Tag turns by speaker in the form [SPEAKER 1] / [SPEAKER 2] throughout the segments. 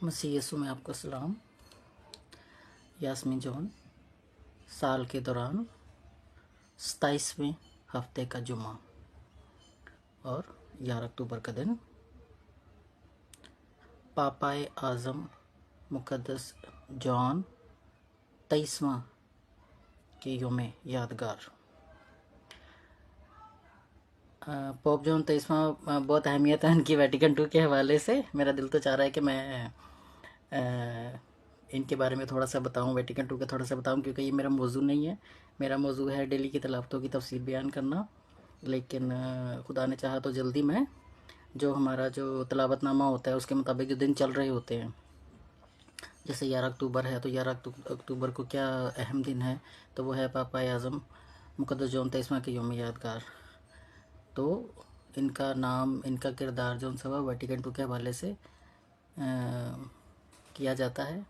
[SPEAKER 1] मसीह यीशु में आपको सलाम। यास्मीन जॉन, साल के दौरान 27वें हफ्ते का जुमा और 11 अक्टूबर का दिन पापाए आज़म मुक़द्दस जॉन 23वां के योम यादगार। पोप जॉन 23वां बहुत अहमियत है इनकी वेटिकन II के हवाले से। मेरा दिल तो चाह रहा है कि मैं इनके बारे में थोड़ा सा बताऊं, वेटिकन II का थोड़ा सा बताऊं, क्योंकि ये मेरा मौजू नहीं है। मेरा मौजू है डेली की तलावतों की तफसीर बयान करना। लेकिन खुदा ने चाहा तो जल्दी मैं जो हमारा जो तलावतनामा होता है उसके मुताबिक जो दिन चल रहे होते हैं, जैसे 11 अक्टूबर है तो 11 अक्टूबर को क्या अहम दिन है, तो वो है पापाए आज़म मुक़द्दस जॉन 23वां के योम यादगार। तो इनका नाम, इनका किरदार जो सब वेटिकन II के हवाले से किया जाता है।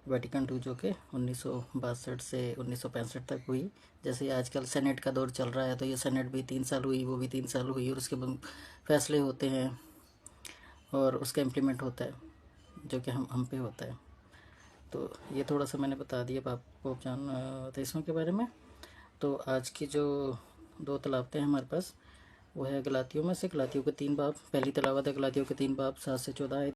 [SPEAKER 1] वेटिकन II जो कि 1962 से 1965 तक हुई। जैसे आजकल सेनेट का दौर चल रहा है, तो ये सेनेट भी 3 साल हुई, वो भी 3 साल हुई, और उसके बाद फैसले होते हैं और उसका इम्प्लीमेंट होता है जो कि हम पे होता है। तो ये थोड़ा सा मैंने बता दिया पोप जॉन 23वां के बारे में। तो आज की जो 2 तलावतें हैं हमारे पास, वो है गलातियों में से, गलातियों के 3 बाब। पहली तलावत है गलातियों के 3 बाब 7 से 14 आयत।